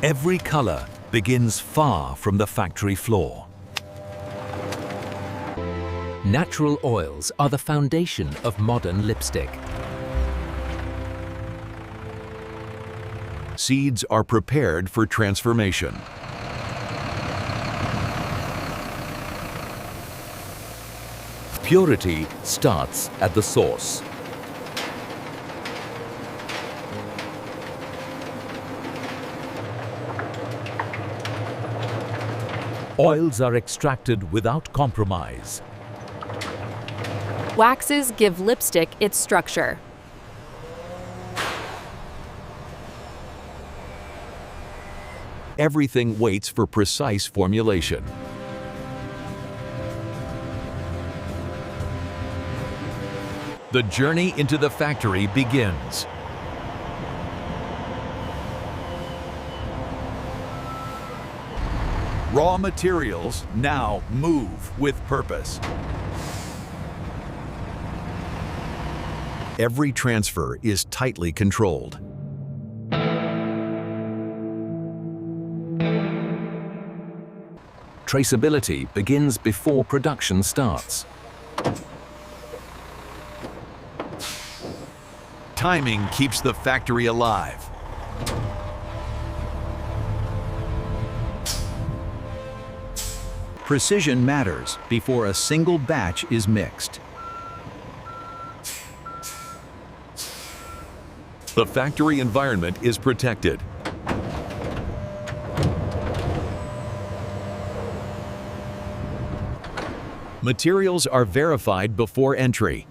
Every color begins far from the factory floor. Natural oils are the foundation of modern lipstick. Seeds are prepared for transformation. Purity starts at the source. Oils are extracted without compromise. Waxes give lipstick its structure. Everything waits for precise formulation. The journey into the factory begins. Raw materials now move with purpose. Every transfer is tightly controlled. Traceability begins before production starts. Timing keeps the factory alive. Precision matters before a single batch is mixed. The factory environment is protected. Materials are verified before entry.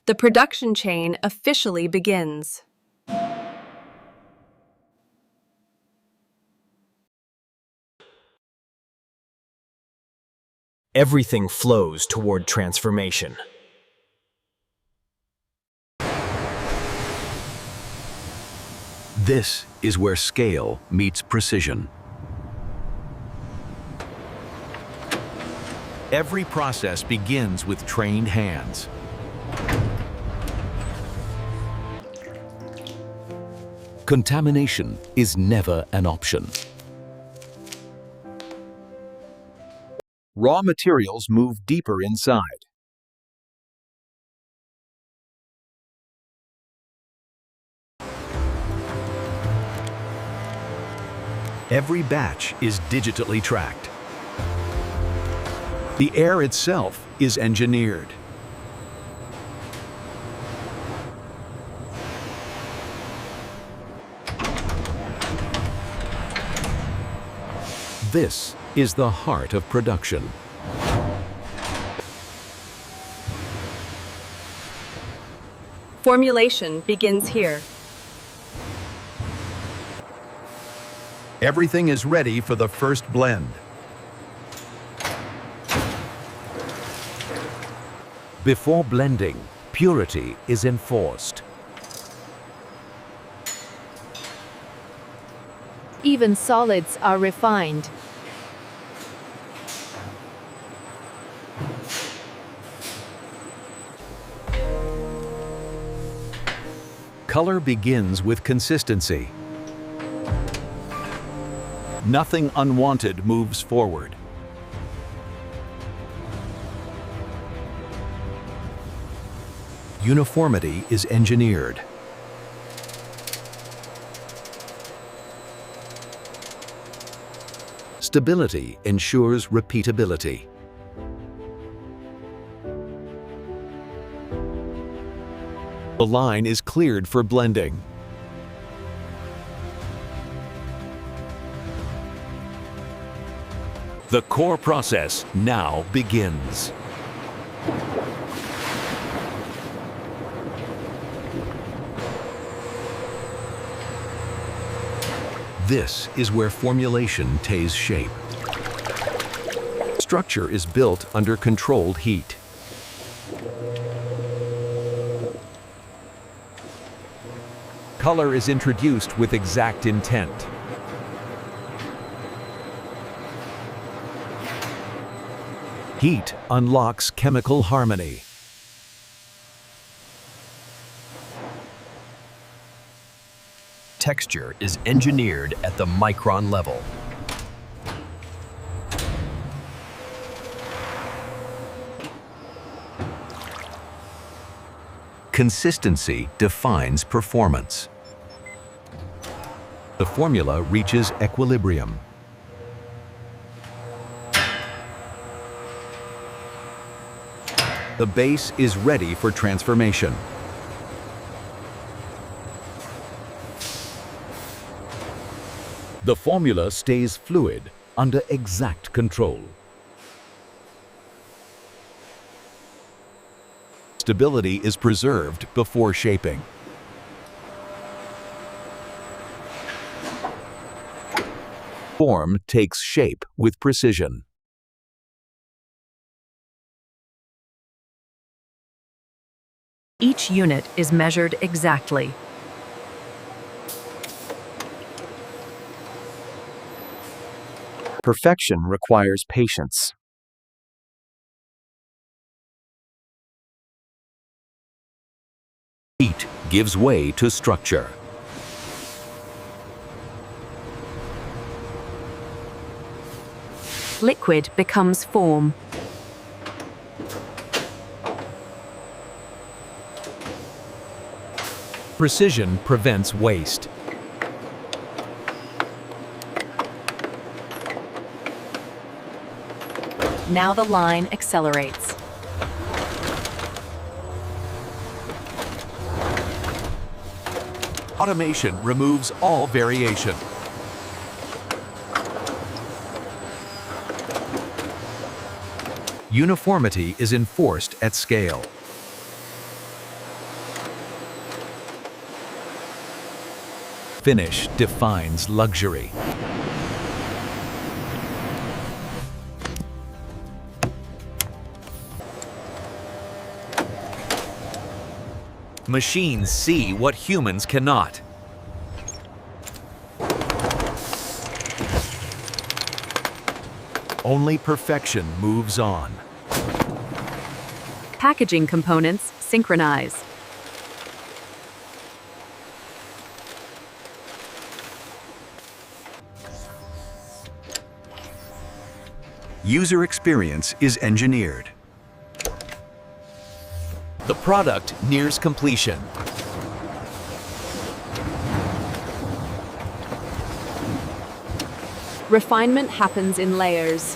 The production chain officially begins. Everything flows toward transformation. This is where scale meets precision. Every process begins with trained hands. Contamination is never an option. Raw materials move deeper inside. Every batch is digitally tracked. The air itself is engineered. This is the heart of production. Formulation begins here. Everything is ready for the first blend. Before blending, purity is enforced. Even solids are refined. Color begins with consistency. Nothing unwanted moves forward. Uniformity is engineered. Stability ensures repeatability. The line is cleared for blending. The core process now begins. This is where formulation takes shape. Structure is built under controlled heat. Color is introduced with exact intent. Heat unlocks chemical harmony. texture is engineered at the micron level. Consistency defines performance. The formula reaches equilibrium. The base is ready for transformation. The formula stays fluid under exact control. Stability is preserved before shaping. Form takes shape with precision. Each unit is measured exactly. Perfection requires patience. Heat gives way to structure. Liquid becomes form. Precision prevents waste. Now the line accelerates. Automation removes all variation. Uniformity is enforced at scale. Finish defines luxury. Machines see what humans cannot. Only perfection moves on. Packaging components synchronize. User experience is engineered. The product nears completion. Refinement happens in layers.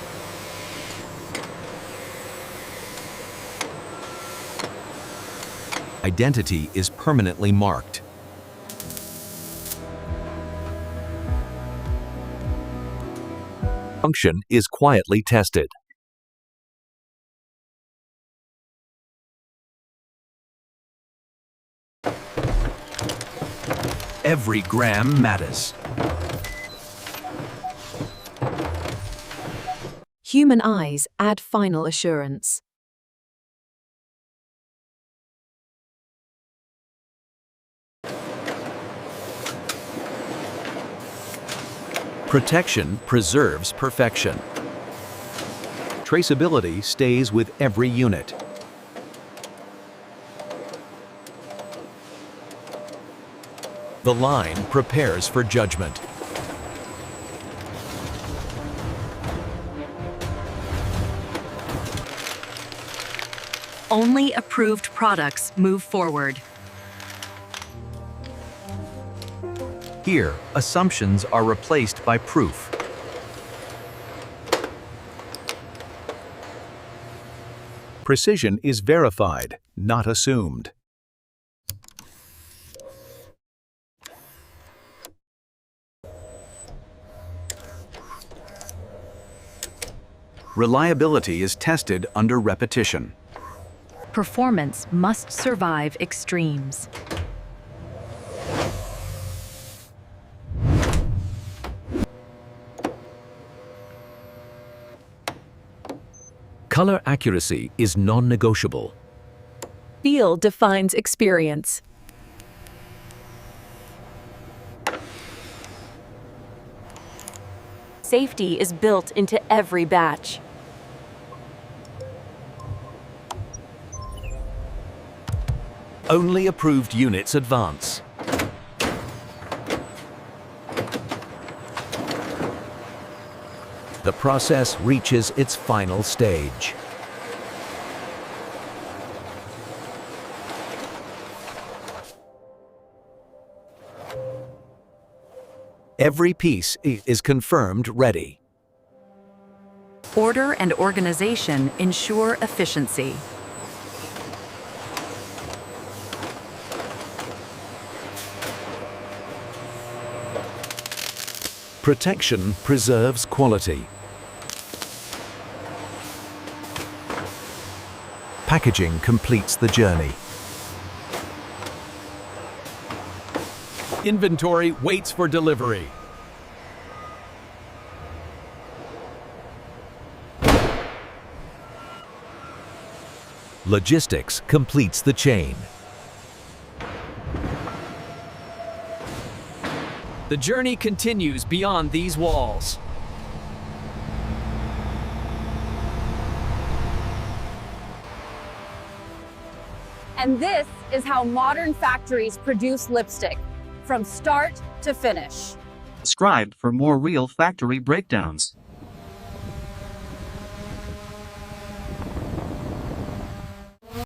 Identity is permanently marked. Function is quietly tested. Every gram matters. Human eyes add final assurance. Protection preserves perfection. Traceability stays with every unit. The line prepares for judgment. Only approved products move forward. Here, assumptions are replaced by proof. Precision is verified, not assumed. Reliability is tested under repetition. Performance must survive extremes. Color accuracy is non-negotiable. Feel defines experience. Safety is built into every batch. Only approved units advance. The process reaches its final stage. Every piece is confirmed ready. Order and organization ensure efficiency. Protection preserves quality. Packaging completes the journey. Inventory waits for delivery. Logistics completes the chain. The journey continues beyond these walls. And this is how modern factories produce lipstick, from start to finish. Subscribe for more real factory breakdowns.